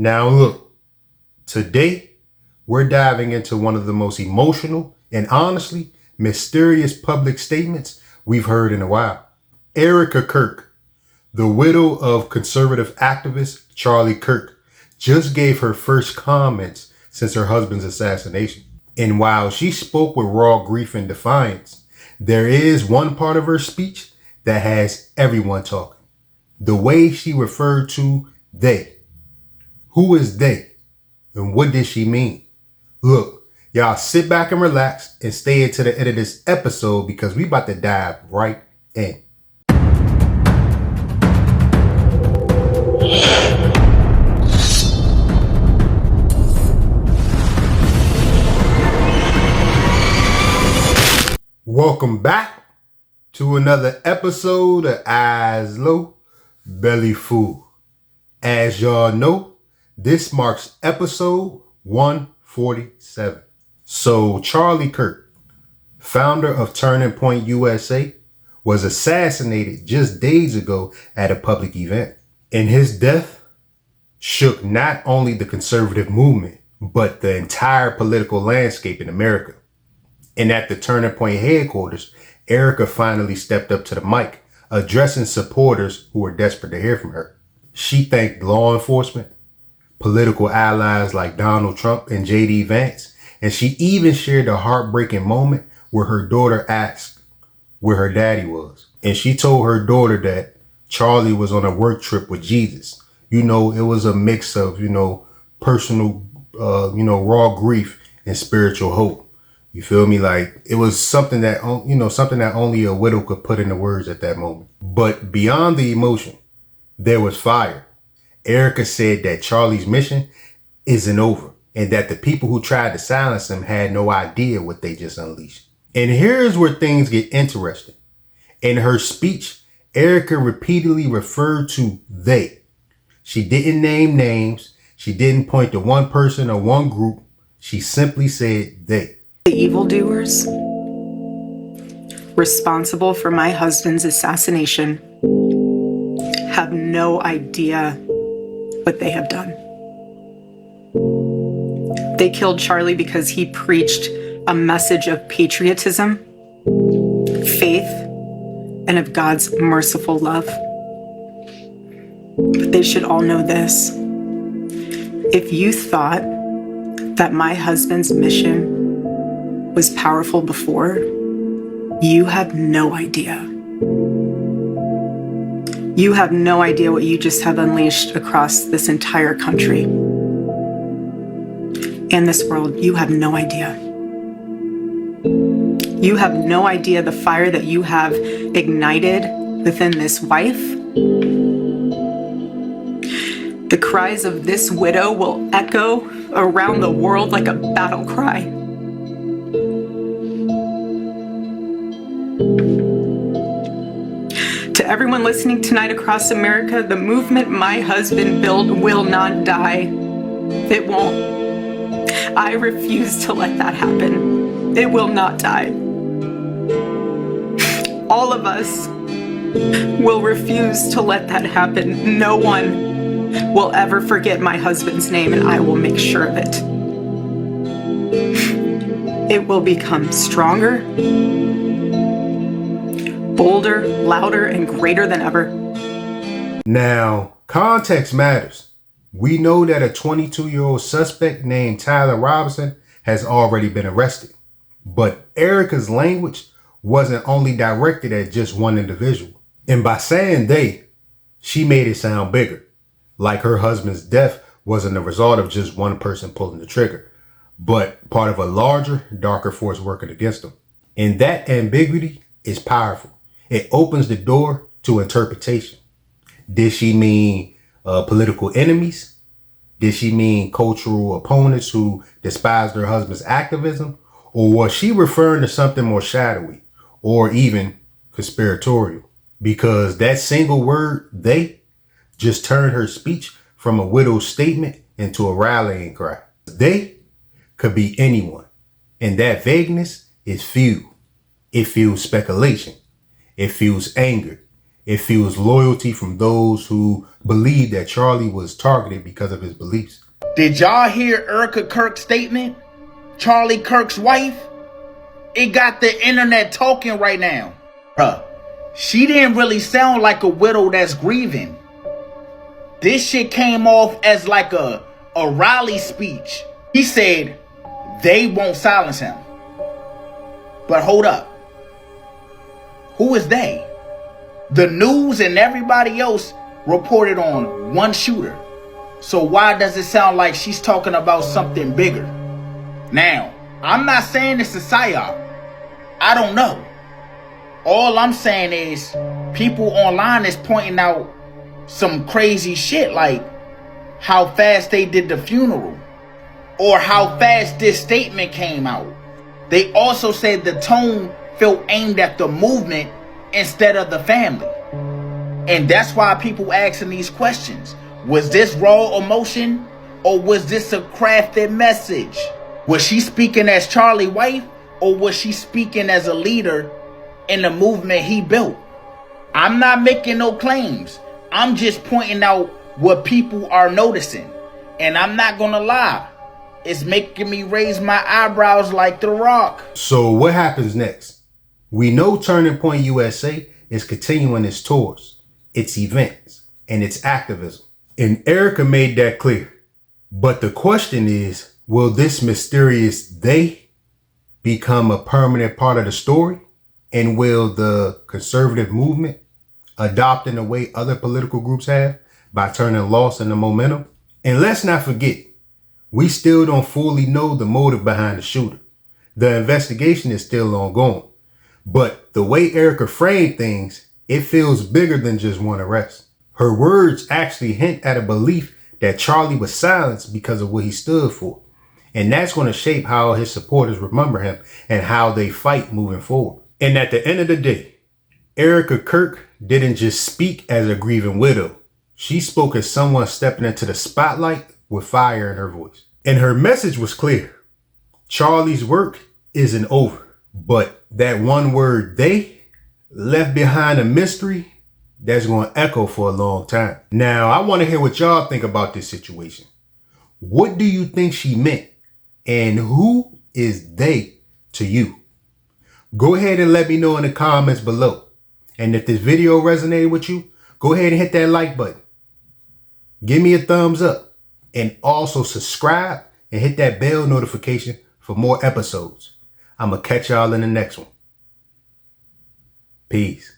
Now look, today we're diving into one of the most emotional and honestly mysterious public statements we've heard in a while. Erika Kirk, the widow of conservative activist Charlie Kirk, just gave her first comments since her husband's assassination. And while she spoke with raw grief and defiance, there is one part of her speech that has everyone talking. The way she referred to they. Who is they? And what did she mean? Look, y'all sit back and relax and stay into the end of this episode because we about to dive right in. Welcome back to another episode of Eyes Low, Belly Full. As y'all know, this marks episode 147. So Charlie Kirk, founder of Turning Point USA, was assassinated just days ago at a public event. And his death shook not only the conservative movement, but the entire political landscape in America. And at the Turning Point headquarters, Erika finally stepped up to the mic, addressing supporters who were desperate to hear from her. She thanked law enforcement, political allies like Donald Trump and J.D. Vance, and she even shared a heartbreaking moment where her daughter asked where her daddy was. And she told her daughter that Charlie was on a work trip with Jesus. You know, it was a mix of, personal, raw grief and spiritual hope. You feel me? Like it was something that, something that only a widow could put into words at that moment. But beyond the emotion, there was fire. Erika said that Charlie's mission isn't over and that the people who tried to silence him had no idea what they just unleashed. And here's where things get interesting. In her speech, Erika repeatedly referred to they. She didn't name names. She didn't point to one person or one group. She simply said they. The evildoers responsible for my husband's assassination have no idea what they have done. They killed Charlie because he preached a message of patriotism, faith, and of God's merciful love. But they should all know this. If you thought that my husband's mission was powerful before, you have no idea. You have no idea what you just have unleashed across this entire country and this world. You have no idea. You have no idea the fire that you have ignited within this wife. The cries of this widow will echo around the world like a battle cry. To everyone listening tonight across America, the movement my husband built will not die. It won't. I refuse to let that happen. It will not die. All of us will refuse to let that happen. No one will ever forget my husband's name, and I will make sure of it. It will become stronger, bolder, louder, and greater than ever. Now, context matters. We know that a 22-year-old suspect named Tyler Robinson has already been arrested. But Erika's language wasn't only directed at just one individual. And by saying they, she made it sound bigger. Like her husband's death wasn't the result of just one person pulling the trigger, but part of a larger, darker force working against him. And that ambiguity is powerful. It opens the door to interpretation. Did she mean political enemies? Did she mean cultural opponents who despised her husband's activism? Or was she referring to something more shadowy or even conspiratorial? Because that single word, they, just turned her speech from a widow's statement into a rallying cry. They could be anyone. And that vagueness is fuel. It fuels speculation. It fuels anger. It feels loyalty from those who believe that Charlie was targeted because of his beliefs. Did y'all hear Erika Kirk's statement? Charlie Kirk's wife? It got the internet talking right now. Bruh, she didn't really sound like a widow that's grieving. This shit came off as like a rally speech. He said, they won't silence him. But hold up. Who is they? The news and everybody else reported on one shooter. So why does it sound like she's talking about something bigger? Now, I'm not saying it's a psyop. I don't know. All I'm saying is people online is pointing out some crazy shit like how fast they did the funeral or how fast this statement came out. They also said the tone felt aimed at the movement instead of the family. And that's why people asking these questions. Was this raw emotion or was this a crafted message? Was she speaking as Charlie's wife or was she speaking as a leader in the movement he built? I'm not making no claims. I'm just pointing out what people are noticing. And I'm not gonna lie, it's making me raise my eyebrows like The Rock. So what happens next? We know Turning Point USA is continuing its tours, its events, and its activism. And Erika made that clear. But the question is, will this mysterious they become a permanent part of the story? And will the conservative movement adopt in the way other political groups have by turning loss into momentum? And let's not forget, we still don't fully know the motive behind the shooter. The investigation is still ongoing. But the way Erika framed things, it feels bigger than just one arrest. Her words actually hint at a belief that Charlie was silenced because of what he stood for. And that's going to shape how his supporters remember him and how they fight moving forward. And at the end of the day, Erika Kirk didn't just speak as a grieving widow. She spoke as someone stepping into the spotlight with fire in her voice. And her message was clear. Charlie's work isn't over. But that one word, they, left behind a mystery that's going to echo for a long time. Now, I want to hear what y'all think about this situation. What do you think she meant? And who is they to you? Go ahead and let me know in the comments below. And if this video resonated with you, go ahead and hit that like button. Give me a thumbs up. And also subscribe and hit that bell notification for more episodes. I'm going to catch y'all in the next one. Peace.